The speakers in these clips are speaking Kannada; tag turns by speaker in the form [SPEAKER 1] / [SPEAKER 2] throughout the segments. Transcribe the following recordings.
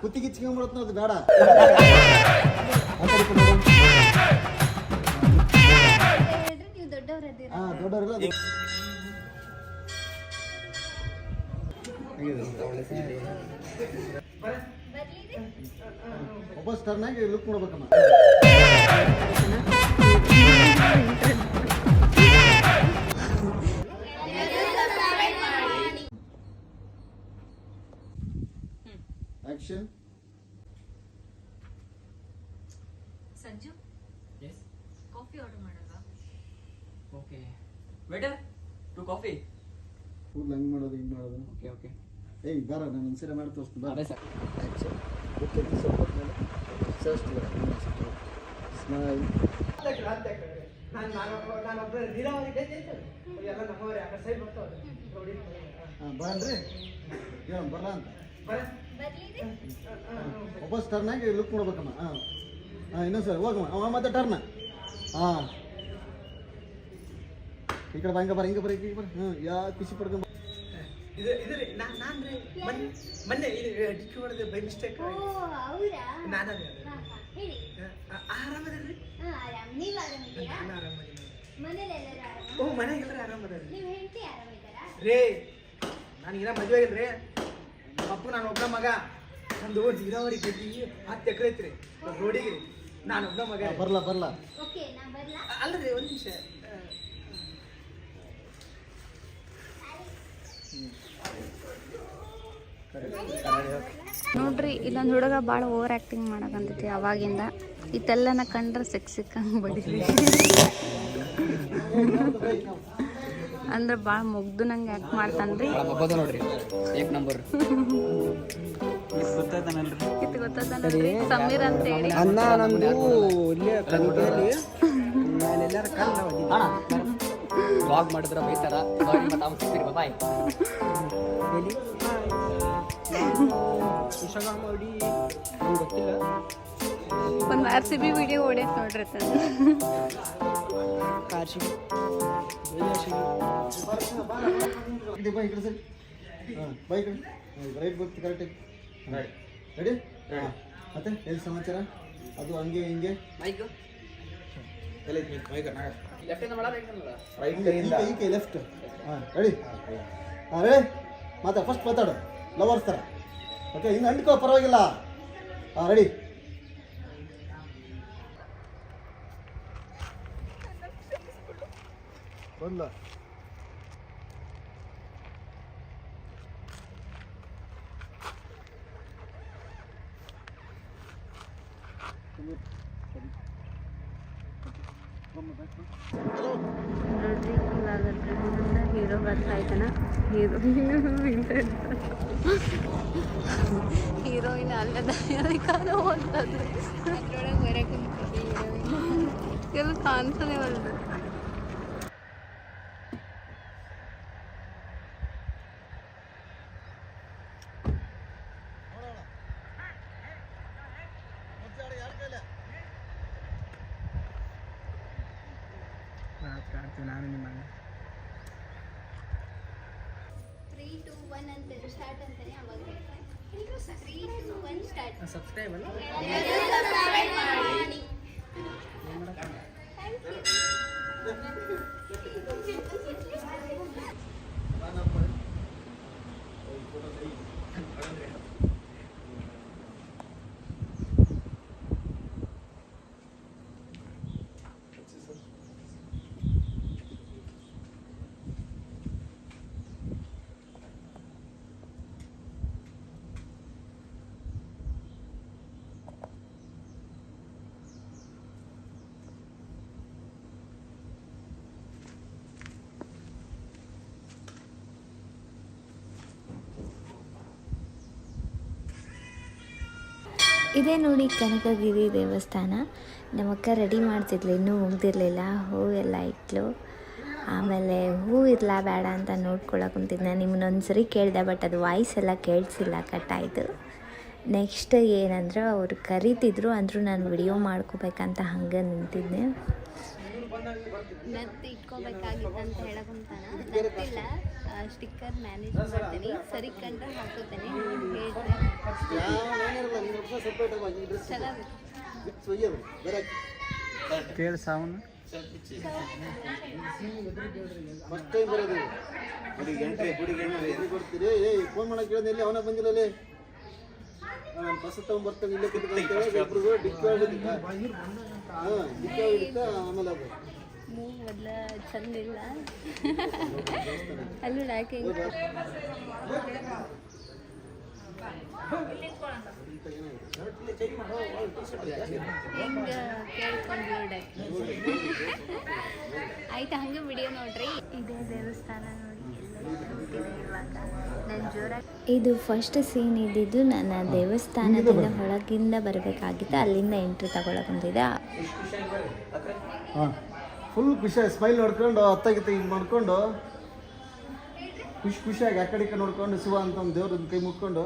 [SPEAKER 1] ಕುತ್ತಿಗೆ ಇಚ್ಕೊಂಡ್ಬಿಡುತ್ತೆ ಅದು ಬೇಡ.
[SPEAKER 2] ನೀವು ದೊಡ್ಡವರದ್ದೀರ.
[SPEAKER 1] ದೊಡ್ಡವರೆಲ್ಲ ಅದು ವಾಪಸ್ ಟರ್ನ್ ಆಗಿ ಲುಕ್ ನೋಡ್ಬೇಕಮ್ಮ. Action.
[SPEAKER 3] Sanju
[SPEAKER 4] Yes.
[SPEAKER 3] Coffee order ಮಾಡಲ್ವಾ?
[SPEAKER 4] Okay. Waiter, 2 coffee.
[SPEAKER 1] ಕೂದಲು ಹಂಗೆ ಮಾಡೋದು ಹಿಂಗೆ ಮಾಡೋದು.
[SPEAKER 4] Okay, okay.
[SPEAKER 1] ಏಯ್ ಬಾರ ನಾನು ಒಂದ್ಸರಿ ಮಾಡಿ ತೋರಿಸ್ತೀನಿ.
[SPEAKER 4] ಅದೇ ಸರ್.
[SPEAKER 1] ಆಕ್ಷನ್. ಓಕೆ ಸ್ವಲ್ಪ ಜಸ್ಟ್ ಸ್ಮೈಲ್. ಬರಲ್ರಿ ಹೇಳ ಬರಲ್ಲ ಅಂತ. ವಾಪಸ್ ಟರ್ನ್ ಆಗಿ ಲುಕ್ ನೋಡ್ಬೇಕಮ್ಮ. ಇನ್ನೊಂದು ಸರ್ ಹೋಗಮ್ಮ. ಅವ ಮತ್ತೆ ಟರ್ನ್. ಈ ಕಡೆ ಹಿಂಗೆ ಬರ ಹಿಂಗೆ ಬರ ಈಗ ಬರ. ಯಾ ಖುಷಿ ಪಡ್ಕೊಂಡು
[SPEAKER 5] ಇದು ರೀ ನಾನು ರೀ ಮೊನ್ನೆ ಇದು ಡಿಕ್ಕಿ ಹೊಡೆದು ಬೈ ಮಿಸ್ಟೇಕ್ ನಾನು
[SPEAKER 2] ಹೇಳಿ.
[SPEAKER 5] ಆರಾಮದ್ರಿ
[SPEAKER 2] ಆರಾಮ್. ನೀವು ಆರಾಮಿದ್ದೀರಾ?
[SPEAKER 5] ನಾನು ಆರಾಮದಿನಿ.
[SPEAKER 2] ಮನೇಲಿ ಎಲ್ಲರೂ ಆರಾಮ?
[SPEAKER 5] ಓ ಮನೆಗೆಲ್ಲರೂ ಆರಾಮದಾರಿ
[SPEAKER 2] ನೀವು ಹೆಂಡತಿ ಆರಾಮಿದ್ದಾರಾ?
[SPEAKER 5] ರೇ ನನಗಿನ್ನ ಮದುವೆ ಆಗಿಲ್ರಿ. ನಮ್ಮ ಅಪ್ಪ ನಾನು ಒಬ್ಬ ಮಗ. ಒಂದು ನೀರಾವರಿ ಗದ್ದಿ 10 ಎಕರೆ ಐತ್ರಿ ರೋಡಿಗೆ ರೀ. ನಾನು ಒಬ್ಬ ಮಗ.
[SPEAKER 1] ಬರಲ್ಲ ಬರಲ್ಲ.
[SPEAKER 2] ಓಕೆ ನಾ ಬರ್ಲಾ?
[SPEAKER 5] ಅಲ್ರಿ ಒಂದು ನಿಮಿಷ.
[SPEAKER 6] ನೋಡ್ರಿ ಇಲ್ಲೊಂದು ಹುಡುಗ ಭಾಳ ಓವರ್ ಆ್ಯಕ್ಟಿಂಗ್ ಮಾಡಕಂತೈತಿ ಅವಾಗಿಂದ. ಇದೆಲ್ಲನ ಕಂಡ್ರೆ ಸಿಕ್ಕಂಗೆ ಬಡಿರಿ ಅಂದ್ರೆ ಭಾಳ ಮುಗ್ದು ನಂಗೆ ಆ್ಯಕ್ಟ್ ಮಾಡ್ತಾನ್ರಿ.
[SPEAKER 4] ಹಬ್ಬದ ನೋಡ್ರಿ ಏಕ್ ನಂಬರ್.
[SPEAKER 6] ಇದು ಗೊತ್ತದನಲ್ರಿ ಸಮೀರ್ ಅಂತ ಹೇಳಿ.
[SPEAKER 5] ಅನ್ನ ನಮ್ದು ಇಲ್ಲೇ ಕನಿಗೆಯಲ್ಲಿ ನಾನೆಲ್ಲರ ಕಲ್ಲ
[SPEAKER 4] ಬ್ಲಾಗ್ ಮಾಡಿದ್ರೆ ಬೈತಾರ. ತಾವು ಸಿಗ್ತೀರಿ ಬಾಯ್.
[SPEAKER 5] ಎಲ್ಲಿ ಇನ್ಸ್ಟಾಗ್ರಾಮ್ ಮಾಡಿ ನಂಗೆ ಗೊತ್ತಿಲ್ಲ.
[SPEAKER 6] ಒಂದು RCB ವಿಡಿಯೋ ಹೊಡ್ಯಕ್ ನೋಡ್ರಿ ತಂದು.
[SPEAKER 5] ಕಾರ್ಶಿಗೆ
[SPEAKER 1] ಬೈ ಈ ಕಡೆ ಸರಿ. ಬೈ ಈ ಕಡೆ ರೈಟ್ ಬರ್ತಿ ಕರೆಕ್ಟಾಗಿ. ರೆಡಿ. ಮತ್ತೆ ಎಲ್ಲಿ ಸಮಾಚಾರ? ಅದು ಹಂಗೆ ಹಿಂಗೆ
[SPEAKER 4] ಮೈಕ್ ಲೆಫ್ಟ್ ಇಂದ ಮಾಡಲ್ಲ, ರೈಟ್ ಇಂದ
[SPEAKER 1] ಈ ಕೈ ಲೆಫ್ಟ್. ರೆಡಿ. ರೇ ಮಾತಾ ಫಸ್ಟ್ ಮಾತಾಡು ಲವರ್ಸ್ ಥರ. ಓಕೆ ಹಿಂಗೆ ಅಂಟ್ಕೋ ಪರವಾಗಿಲ್ಲ. ರೆಡಿ. ಬಂದ
[SPEAKER 6] ನೋಡ್ರಿ ಇವಾಗ ಹೀರೋ ಬರ್ತಾ ಇದ್ದಾನ. ಹೀರೋಯಿನ್ ಅಲ್ಲದ ಅದಕ್ಕಾದ್ರೂ ಓದ್ತದ್ದು ಅದ್ರೊಳಗೆ ಬರಕ್ಕೆ ಎಲ್ಲ ಕಾಣಿಸೋದೇ ಹೊಲ್ದು.
[SPEAKER 5] ನಾನು ನಿಮ್ಮ
[SPEAKER 2] 3, 2, 1 ಅಂತ ಸ್ಟಾರ್ಟ್ ಅಂತಾನೆ ಅವಾಗ ಹೇಳ್ತಾರೆ. 3, 2, 1 ಸ್ಟಾರ್ಟ್.
[SPEAKER 5] ಸಬ್ಸ್ಕ್ರೈಬ್ ಅಲ್ಲ
[SPEAKER 2] ಮಾಡಿ.
[SPEAKER 7] ಇದೇ ನೋಡಿ ಕನಕಗಿರಿ ದೇವಸ್ಥಾನ. ನಮ್ಮಕ್ಕ ರೆಡಿ ಮಾಡ್ತಿದ್ಲು, ಇನ್ನೂ ಮುಗ್ದಿರಲಿಲ್ಲ. ಹೂವೆಲ್ಲ ಇಟ್ಲು. ಆಮೇಲೆ ಹೂ ಇರಲ್ಲ ಬೇಡ ಅಂತ ನೋಡ್ಕೊಳಕ್ಕೆ ಕುಂತಿದ್ದೆ. ನಾನು ನಿಮ್ಮನ್ನೊಂದು ಸರಿ ಕೇಳಿದೆ, ಬಟ್ ಅದು ವಾಯ್ಸ್ ಎಲ್ಲ ಕೇಳಿಸಿಲ್ಲ, ಕಟ್ಟಾಯಿತು. ನೆಕ್ಸ್ಟ್ ಏನಂದ್ರೆ ಅವರು ಕರೀತಿದ್ರು, ಅಂದರೂ ನಾನು ವಿಡಿಯೋ ಮಾಡ್ಕೋಬೇಕಂತ ಹಂಗೆ ನಿಂತಿದ್ದೆ.
[SPEAKER 2] ನತ್ತು ಇಟ್ಕೋಬೇಕಾಗಿತ್ತು ಅಂತ ಹೇಳಕಂತಾನ. ನತ್ತಿಲ್ಲ, ಸ್ಟಿಕ್ಕರ್ ಮ್ಯಾನೇಜ್ ಮಾಡ್ತೀನಿ, ಸರಿ ಕಂಡ್ರೆ ಹಾಕೋತೇನೆ ಹೇಳಿದ್ರೆ ಚಲೋ
[SPEAKER 4] ಕೇಳಿ ಸಾವನ್ನ
[SPEAKER 1] ಫಸ್ಟ್ ಟೈಮ್ ಬರೋದು ಕೊಡ್ತೀರಿ. ಫೋನ್ ಮಾಡಕ್ಕೆ ಕೇಳಿದೆ, ಎಲ್ಲಿ ಅವನ ಬಂದಿಲ್ಲ ಅಲ್ಲಿ. ನಾನು ಬಸ್ ತಗೊಂಡ್ಬರ್ತೇನೆ, ಇಲ್ಲೇ ಕುತ್ಕೊಂತೇಳಿ ಇಬ್ರಿಗೂ ಡಿಕ್ಕಿ ಹೋಗ್ಬಿಟ್ಟು ಹಾಂ ಡಿಕ್ಕಿ ಹೋಗಿದ್ದ. ಆಮೇಲೆ ಅದು
[SPEAKER 2] ಮೂವ್ ಮೊದಲ ಚಂದ ಇಲ್ಲ ಅಲ್ಲಿ ಯಾಕೆ ಹಿಂಗೆ ಕೇಳ್ಕೊಂಡು ಆಯ್ತು. ಹಂಗೆ ವಿಡಿಯೋ ನೋಡ್ರಿ. ಇದೇ ದೇವಸ್ಥಾನ ನೋಡಿ ಇವಾಗ ನನ್ನ ಜೋರಾಗಿ.
[SPEAKER 7] ಇದು ಫಸ್ಟ್ ಸೀನ್ ಇದ್ದಿದ್ದು ನನ್ನ ದೇವಸ್ಥಾನದಿಂದ ಹೊಳಗಿಂದ ಬರಬೇಕಾಗಿತ್ತು, ಅಲ್ಲಿಂದ ಎಂಟ್ರಿ ತಗೊಳಕಂತಿದ್ದೆ.
[SPEAKER 1] ಹಾಂ ಫುಲ್ ಖುಷಿಯಾಗಿ ಸ್ಮೈಲ್ ನೋಡ್ಕೊಂಡು ಅತ್ತಾಗಿತ್ತ ಇದು ಮಾಡ್ಕೊಂಡು ಖುಷಿಯಾಗಿ ಆ ಕಡೆ ನೋಡ್ಕೊಂಡು ಶಿವ ಅಂತ ಒಂದು ದೇವ್ರ ಕೈ ಮುಕ್ಕೊಂಡು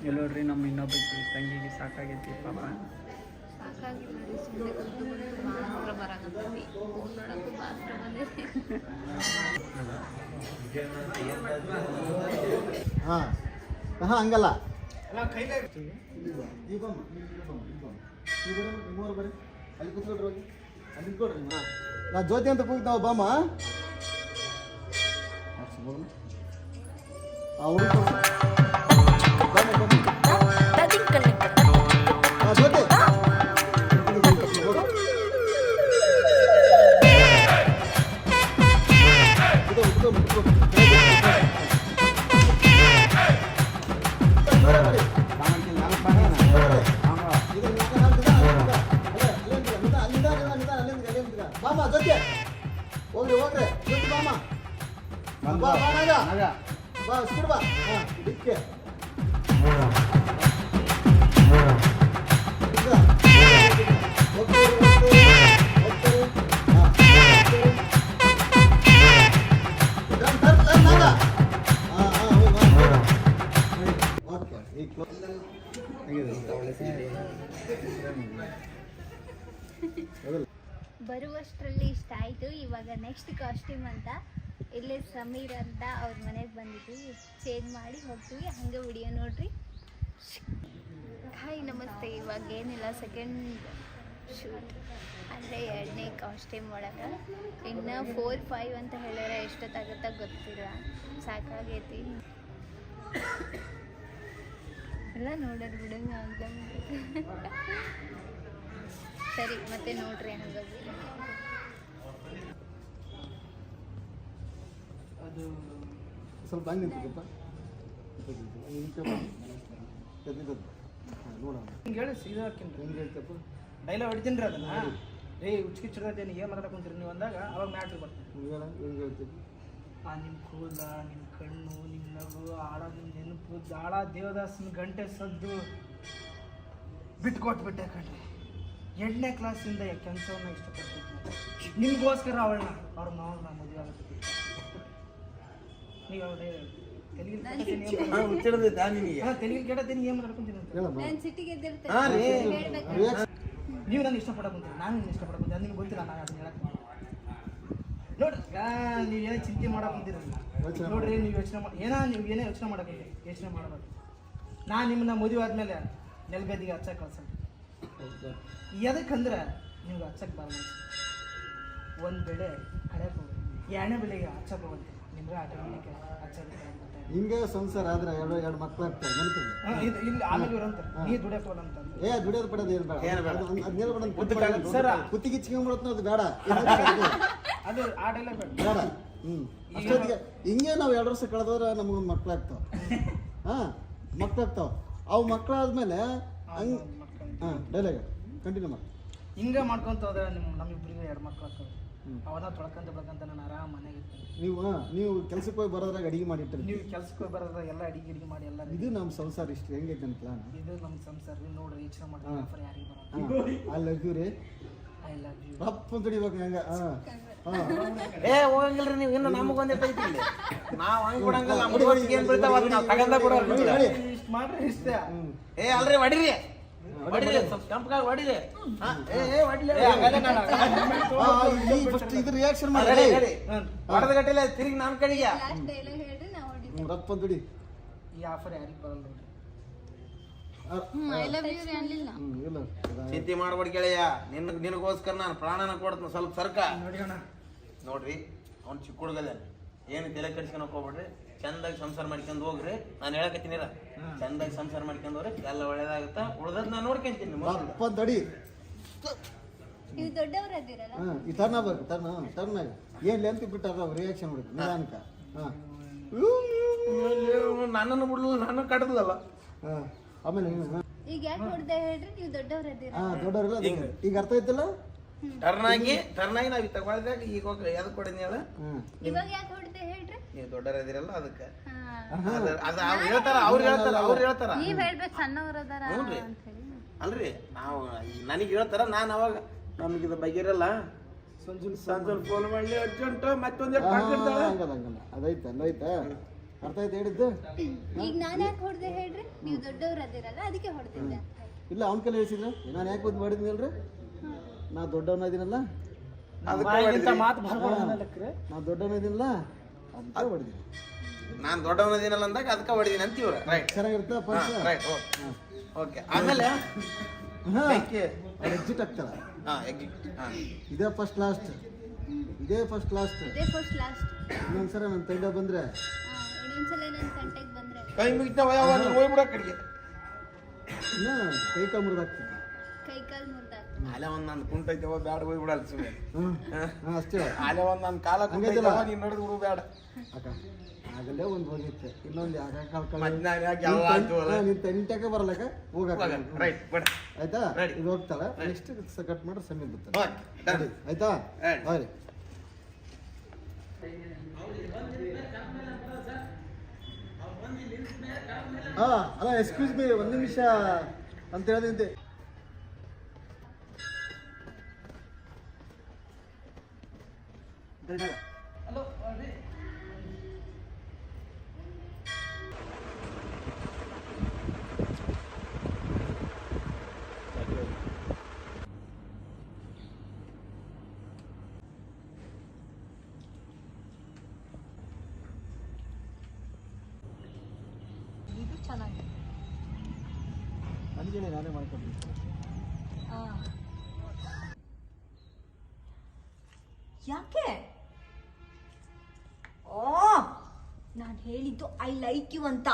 [SPEAKER 4] ಎಲ್ಲೋಡ್ರಿ ನಮ್ಮ ಇನ್ನೊಬ್ಬ ತಂಗಿಗೆ ಸಾಕಾಗೈತಿ ಪಾಪ.
[SPEAKER 2] ಸಾಕಾಗಿ ಮಾಡಿ ಸುಮ್ಮನೆ ಕುಂತು ಮಾತ್ರ ಬರಾಕಂತೀವಿ. ಫೋನ್ ನೋಡೋಕ್ಕೂ ಮಾತ್ರ ಬಂದಿದೆ.
[SPEAKER 1] ಹಾಂ ಹಾಂ ಹಂಗಲ್ಲ ನಿಮ್ಮವ್ರು ಬರ್ರಿ ಅಲ್ಲಿ ಕೂತ್ಕೊಳ್ರಿ ಹೋಗಿ ಅಲ್ಲಿ ನಿಂತ್ಕೊಳ್ರಿ. ಹಾಂ ನಾ ಜ್ಯೋತಿ ಅಂತ ಕೂಗ್ತಾವ ಬಾಮ ಜ್ಯೋತಿ ಬಾಮ ಜೊತೆ ಹೋಗ್ರಿ ಹೋಗ್ರಿ ಜೊತೆ ಬಾಮ ಬಾ ಬಾ ಬಾ ಸ್ಕೂಡ್ ಬಾ ಹಾಂ ಇದಕ್ಕೆ
[SPEAKER 2] ಬರುವಷ್ಟರಲ್ಲಿ ಇಷ್ಟ ಆಯಿತು. ಇವಾಗ ನೆಕ್ಸ್ಟ್ ಕಾಸ್ಟ್ಯೂಮ್ ಅಂತ ಇಲ್ಲೇ ಸಮೀರ್ ಅಂತ ಅವ್ರ ಮನೆಗೆ ಬಂದಿದ್ವಿ, ಚೇಂಜ್ ಮಾಡಿ ಹೋಗ್ತೀವಿ. ಹಂಗೆ ವಿಡಿಯೋ ನೋಡ್ರಿ. ಹಾಯ್ ನಮಸ್ತೆ. ಇವಾಗ ಏನಿಲ್ಲ, ಸೆಕೆಂಡ್ ಶೂಟ್ ಅಂದರೆ 2ನೇ ಕಾಸ್ಟ್ಯೂಮ್ ಒಳಗೆ. ಇನ್ನು 4-5 ಅಂತ ಹೇಳ್ಯಾರ, ಎಷ್ಟೊತ್ತಾಗತ್ತ ಗೊತ್ತಿಲ್ಲ, ಸಾಕಾಗೈತಿ ಎಲ್ಲ ನೋಡೋದು ಬಿಡೋದು ಅಂತ. ಸರಿ ಮತ್ತೆ ನೋಡ್ರಿ ಹಂಗೆ
[SPEAKER 5] ಅದು
[SPEAKER 1] ಸ್ವಲ್ಪ ಹಂಗೆ ನಿಂತಿದ್ದಪ್ಪ ನೋಡೋಣ
[SPEAKER 5] ಹಿಂಗೆ ಹೇಳಿ ಸೀದಾ ಹಾಕಿನ್ರಿ.
[SPEAKER 1] ಹೆಂಗೆ ಹೇಳ್ತಪ್ಪ
[SPEAKER 5] ಡೈಲಾಗ್ ಹೊಡಿತೀನಿ ರೀ ಅದನ್ನ. ಹುಚ್ಚಿಗೆ ಚಿಡದೇನು ಏನು ಮಾತಾಡ್ಕೊಂತೀರಿ ನೀವು ಅಂದಾಗ ಅವಾಗ ಮ್ಯಾಟ್ರಿ ಬರ್ತೀನಿ.
[SPEAKER 1] ಹೆಂಗೆ ಹೇಳ್ತೀವಿ
[SPEAKER 5] ನಿಮ್ಮ ಕೂದ, ನಿಮ್ಮ ಕಣ್ಣು, ನಿಮ್ಮ ನಗು, ಆಡ ನಿಮ್ಮ ನೆನಪು, ದಾಳ ದೇವದಾಸನ ಗಂಟೆ ಸದ್ದು ಬಿಟ್ಕೊಟ್ಬಿಟ್ಟೆ ಕಣ್ರಿ. 8ನೇ ಕ್ಲಾಸಿಂದ ಕೆಲಸವನ್ನ ಇಷ್ಟಪಡ್ತಿದ್ದೆ ನಿಮಗೋಸ್ಕರ ಅವಳನ್ನ ಅವ್ರ ಮಾವನ್ನ ಮದುವೆ ಆಗುತ್ತೆ. ನೀವು ಅವ್ರೆ ತೆಲಿಗೆ ಕೆಡತೀನಿ ಏನು ಮಾಡ್ಕೊಂತೀನಿ ಅಂತ
[SPEAKER 2] ನಾನು ಸಿಟಿಗೆ ಎದ್ದಿರ್ತೇನೆ.
[SPEAKER 5] ನೀವು ನಾನು ಇಷ್ಟಪಡಕೊಂತೀನಿ, ನಾನು ನಿನ್ನ ಇಷ್ಟಪಡಕೊಂತೀನಿ. ಅದು ನಿಮ್ಗೆ ಗೊತ್ತಿಲ್ಲ, ನಾನು ಅದನ್ನ ಹೇಳಕ್ಕೆ ನೋಡ್ರಿ. ನೀವೇನೇ ಚಿಂತೆ ಮಾಡಕೊಂತೀರಲ್ಲ ನೋಡ್ರಿ, ನೀವು ಯೋಚನೆ ಮಾಡಿ ನೀವು ಏನೇ ಯೋಚನೆ ಮಾಡಕೊಂತೀರಿ, ಯೋಚನೆ ಮಾಡಬಾರ್ದು. ನಾನು ನಿಮ್ಮನ್ನ ಮದುವೆ ಆದಮೇಲೆ ನೆಲಗದ್ದಿಗೆ ಹಚ್ಚಕ್ಕೆ ಕಳ್ಸೋಣ. ಎದಕ್ಕಂದ್ರೆ ನಿಮ್ಗೆ ಹಚ್ಚಕ್ಕೆ ಬರಲ್ಲ. ಒಂದು ಬೆಳೆ ಕಳೆಯಕ್ಕೆ ಹೋಗಿ 2ನೇ ಬೆಳೆಗೆ ಹಚ್ಚಕ್ಕೆ ಹೋಗುತ್ತೆ, ನಿಮ್ಗೆ ಆಟೋಮೆಟಿಕ್ ಹಚ್ಚಕ್ಕೆ
[SPEAKER 1] ಹಿಂಗೆ ಸಂಸಾರ ಆದ್ರೆ ಎರಡು ಮಕ್ಳು ಆಗ್ತವೆ ನೆನಪಿಲ್ಲ.
[SPEAKER 5] ಇಲ್ಲಿ ಆಮೇಲೆ ಇವ್ರಂತ ನೀ ದುಡಿಯಕ್ಕೆ ಅಂತ
[SPEAKER 1] ದುಡಿಯೋದು ಪಡೋದು ಏನು ಬೇಡ, ಅದ್ನೆಲ್ಲ
[SPEAKER 5] ಸರ್
[SPEAKER 1] ಕುತ್ತಿಗೆ ಚಿಕ್ಕೊಂಡ್ಬಿಡತ್ತೆ, ಅದು ಬೇಡ
[SPEAKER 5] ಅದು ಆಡೆಲ್ಲ ಬೇಡ
[SPEAKER 1] ಬೇಡ. ಅಷ್ಟೊತ್ತಿಗೆ ಹಿಂಗೆ ನಾವು 2 ವರ್ಷ ಕಳೆದವ್ರೆ ನಮಗೊಂದು ಮಕ್ಳಾಗ್ತಾವ. ಹಾಂ ಮಕ್ಳಾಗ್ತಾವ. ಅವು ಮಕ್ಕಳಾದ್ಮೇಲೆ ಹಂಗೆ ಹಾಂ ಡೈಲಾಗ್ ಕಂಟಿನ್ಯೂ ಮಾಡಿ
[SPEAKER 5] ಹಿಂಗೆ ಮಾಡ್ಕೊಂತ ಹೋದ್ರೆ ನಮ್ಮಿಬ್ಬರಿಗೆ 2 ಮಕ್ಳು ಆಗ್ತವೆ. ಅವನ್ನ ತೊಳ್ಕೊಂತ ಬೆಳ್ಕೊಂತ ನಾನು ಆರಾಮ್ ಮನೆಗೆ ಇರ್ತೀನಿ.
[SPEAKER 1] ನೀವು ಕೆಲ್ಸಕ್ಕೆ ಹೋಗಿ ಬರೋದ್ರಾಗ ಅಡಿಗೆ ಮಾಡಿರ್ತೀರಿ.
[SPEAKER 5] ನೀವು ಕೆಲ್ಸಕ್ಕೆ ಹೋಗಿ ಬರೋದ್ರ ಎಲ್ಲ ಅಡಿಗೆ ಮಾಡಿ ಎಲ್ಲ
[SPEAKER 1] ಇದು ನಮ್ಮ ಸಂಸಾರ ಇಷ್ಟು ಹೆಂಗೈತೆ ಅಂತ ಪ್ಲಾನ್.
[SPEAKER 5] ಇದು ನಮ್ಮ ಸಂಸಾರ ನೋಡ್ರಿ, ಯೋಚನೆ ಮಾಡಿ ಯಾರಿಗೆ ಬರೋದು.
[SPEAKER 1] ಐ ಲವ್ ಯು ರೀ.
[SPEAKER 5] I love you.
[SPEAKER 1] ರಪ್ಪ ಅಂತ ಹಿಡಿಬೇಕು ಹಂಗ
[SPEAKER 5] ಏ ಹೋಗಂಗಿಲ್ರಿ ನೀವು ಇನ್ನು ನಮಗ್ ಒಂದೇ ಐತಿ ಇಲ್ಲಿ. ನಾವ್ ಹಂಗ್ ಕೊಡಂಗಿಲ್ಲ. ನಮ್ಮ ಹುಡುಗರಿಗೆ ಏನ್ ಬೀಳ್ತಾವ ಅದನ್ನ ನಾವು ತಗೊಂಡ ಕೊಡೋರು. ಇಷ್ಟ ಮಾಡ್ರಿ ಇಷ್ಟ. ಏ ಅಲ್ರಿ ಹೊಡಿರಿ ಹೊಡಿರಿ ಸ್ವಲ್ಪ ಕೆಂಪಗಾಗಿ ಹೊಡಿರಿ. ಏ ಹೊಡಿಲಿ
[SPEAKER 1] ಫಸ್ಟ್ ಇದು ರಿಯಾಕ್ಷನ್ ಮಾಡಿ
[SPEAKER 5] ಹೊಡೆದ ಗಟ್ಟಿಲ್ಲ ತಿರುಗಿ ನಮ್ಮ ಕಡೆಗೆ.
[SPEAKER 2] ಲಾಸ್ಟ್ ಡೈಲಾಗ್ ಹೇಳ್ರಿ ನಾವು ಹೊಡಿತೀವಿ.
[SPEAKER 1] ರಪ್ಪ ಅಂತ ಹಿಡಿ.
[SPEAKER 5] ಈ ಆಫರ್ ಯಾರಿಗೆ ಬರಲ್ಲ ನೋಡ್ರಿ.
[SPEAKER 2] ಐ ಲವ್ ಯು ಅನ್ಲಿಲ್ಲ.
[SPEAKER 1] ಇಲ್ಲ
[SPEAKER 8] ಚಿಂತೆ ಮಾಡ್ಬೇಡ ಗೆಳೆಯ, ನಿನಗೋಸ್ಕರ ನಾನು ಪ್ರಾಣನ ಕೊಡ್ತೀನಿ. ಸ್ವಲ್ಪ ಸರ್ಕ ನೋಡ್ರಿ, ಅವ್ನು ಚಿಕ್ಕ ಹುಡುಗದ, ಏನು ತಲೆ ಕೆಡಿಸ್ಕೊಳಕ್ ಹೋಗ್ಬೇಡ್ರಿ. ಚಂದಾಗಿ ಸಂಸಾರ ಮಾಡ್ಕೊಂಡು ಹೋಗ್ರಿ. ನಾನು ಹೇಳಕತ್ತೀನಿರ, ಚಂದಾಗಿ ಸಂಸಾರ ಮಾಡ್ಕೊಂಡು ಹೋಗ್ರಿ, ಎಲ್ಲ ಒಳ್ಳೇದಾಗುತ್ತಾ. ಉಳ್ದದ್ ನಾನು ನೋಡ್ಕೊಂತೀನಿ.
[SPEAKER 1] ರಪ್ಪ ಅಂತ ಹಿಡಿ.
[SPEAKER 2] ನೀವು ದೊಡ್ಡವ್ರ ಅದಿರಲ್ಲ.
[SPEAKER 1] ಈ ಟರ್ನ್ ಆಗ್ಬೇಕು. ಟರ್ನಾಗ ಏನ್ ಲೆಂತ್ ಬಿಟ್ಟಾರ ರಿಯಾಕ್ಷನ್ ಬಿಡುತ್ತೆ ನಿಧಾನಕ.
[SPEAKER 8] ನನ್ನನ್ನು ಬಿಡ್ಲಿಲ್ಲ, ನನ್ನ ಕಡ್ದಲ್ಲ.
[SPEAKER 1] ಆಮೇಲೆ
[SPEAKER 2] ಈಗ ಯಾಕೆ ಹೊಡ್ದೆ ಹೇಳ್ರಿ, ನೀವು ದೊಡ್ಡವ್ರ ಅದಿರ.
[SPEAKER 1] ದೊಡ್ಡವ್ರಿಲ್ಲ ಈಗ ಅರ್ಥ ಆಯ್ತಲ್ಲ.
[SPEAKER 8] ಟರ್ನಾಗಿ ನಾವ್ ಇತ್ತ ಹೊಳ್ದಾಗ ಈಗ ಹೋಗಿ ಯಾವ್ದು ಕೊಡಿನಿ ಹೇಳ.
[SPEAKER 2] ಇವಾಗ ಯಾಕೆ ಹೊಡ್ದೆ ಹೇಳ್ರಿ.
[SPEAKER 8] ನೀವು ದೊಡ್ಡರದಿರಲ್ಲ ಅದಕ್ಕೆ.
[SPEAKER 2] ಹಾ.
[SPEAKER 8] ಅದು ಅವ್ರು ಹೇಳ್ತಾರ.
[SPEAKER 2] ನೀವ್ ಹೇಳ್ಬೇಕು ಸಣ್ಣವ್ರ ಅದಾರ
[SPEAKER 8] ಹ್ಞೂನ್ರಿ.
[SPEAKER 2] ಅಂತ ಹೇಳಿ.
[SPEAKER 8] ಅಲ್ರಿ ನಾವು ನನಗೆ ಹೇಳ್ತಾರ, ನಾನು ಅವಾಗ ನಮಗಿದ ಬಗೆರಲ್ಲ ಸಂಜೆ ಫೋನ್ ಮಾಡಲಿ ಅರ್ಜೆಂಟ್ ಮತ್ತೊಂದು
[SPEAKER 1] ಹಂಗಲ್ಲ ಅದೈತ ಅಲ್ಲೈತಾ ಅರ್ಥ ಆಯ್ತು ಹೇಳಿದ್ದು.
[SPEAKER 2] ಈಗ ನಾನ್ ಯಾಕೆ ಹೊಡ್ದೆ ಹೇಳ್ರಿ, ನೀವು ದೊಡ್ಡವ್ರ ಅದಿರಲ್ಲ ಅದಕ್ಕೆ ಹೊಡ್ದಿದ್ದೆ.
[SPEAKER 1] ಇಲ್ಲ ಅವ್ನ ಕೈಲಿ ಹೇಳ್ಸಿದ್ರ ನಾನು ಯಾಕೆ ಬಂದು ಮಾಡಿದ್ನಿ ಹೇಳ್ರಿ. ನಾ ದೊಡ್ಡವನ ಇದೀನಲ್ಲ,
[SPEAKER 5] ಮಾತು ಬರ್ಬಾರ್ದು.
[SPEAKER 1] ನಾ ದೊಡ್ಡವನ ಇದೀನಲ್ಲ ಅದಕ್ಕೆ ಹೊಡಿದೀನಿ.
[SPEAKER 8] ನಾನು ದೊಡ್ಡವನದಿನಲ್ಲ ಅಂದಾಗ ಅದಕ್ಕೆ ಹೊಡಿದೀನಿ ಅಂತೀವ್ರ. ರೈಟ್
[SPEAKER 1] ಚೆನ್ನಾಗಿರುತ್ತೆ ಫಸ್ಟ್.
[SPEAKER 8] Right okay. ಆಮೇಲೆ
[SPEAKER 1] ಎಕ್ಸಿಟ್ ಆಗ್ತಾರ.
[SPEAKER 8] ಎಕ್ಸಿಟ್.
[SPEAKER 1] ಇದೇ ಫಸ್ಟ್ ಲಾಸ್ಟ್.
[SPEAKER 2] ಇದೇ ಫಸ್ಟ್ ಲಾಸ್ಟ್.
[SPEAKER 1] ಇನ್ನೊಂದ್ಸಲ ನನ್ನ ತಂಡ ಬಂದ್ರೆ
[SPEAKER 2] ಇನ್ನೊಂದ್ಸಲ ನನ್ನ ತಂಟೆಗೆ ಬಂದ್ರೆ
[SPEAKER 8] ಕೈ ಮುಗಿತಾವ ಹೋಗ್ಬಿಡ ಕಡೆಗೆ.
[SPEAKER 1] ಇನ್ನ ಕೈ ಕಾಲು ಮುರಿದಾಗ್ತದೆ.
[SPEAKER 2] ಕೈ ಕಾಲು ಮುರ್ದಾಕ.
[SPEAKER 8] ಅಲ್ಲೇ ಒಂದ್ ನಂದು ಕುಂಟೈತವ ಬ್ಯಾಡ ಹೋಗ್ಬಿಡಲ್ಲ ಸುಮ್ಮನೆ.
[SPEAKER 1] ಅಷ್ಟೇ.
[SPEAKER 8] ಅಲ್ಲೇ ಒಂದ್ ನನ್ನ ಕಾಲ ಕುಂಟೈತವ ನೀನ್ ನಡೆದು ಬಿಡು ಬ್ಯಾಡ.
[SPEAKER 1] ಅಕ್ಕ ಆಗಲ್ಲೇ ಒಂದು ಹೋಗಿತ್ತೆ, ಇನ್ನೊಂದು
[SPEAKER 8] ರೈಟ್
[SPEAKER 1] ನಿನ್ ತಂಟಕ್ಕೆ ಬರಲಕ್ಕ ಹೋಗಕ್ಕ.
[SPEAKER 8] ಬೇಡ
[SPEAKER 1] ಆಯ್ತಾ. ಇದು ಹೋಗ್ತಾಳೆ. ನೆಕ್ಸ್ಟ್ ಕಟ್ ಮಾಡ್ರೆ ಸಮೀರ್ ಬರ್ತಾರೆ. ಆಯ್ತಾ. ಬಾರಿ. ಅಲ್ಲ ಎಕ್ಸ್ಕ್ಯೂಸ್ ಮೀ ಒಂದು ನಿಮಿಷ ಅಂತ ಹೇಳಿದಂತೆ.
[SPEAKER 3] ಇದು ಚೆನ್ನಾಗಿದೆ.
[SPEAKER 1] ನನಗೆ ನಾನೇ ಮಾಡ್ಕೊಡ್ತೀನಿ.
[SPEAKER 3] ಯಾಕೆ? ಓ, ನಾನು ಹೇಳಿದ್ದು ಐ ಲೈಕ್ ಯು ಅಂತ.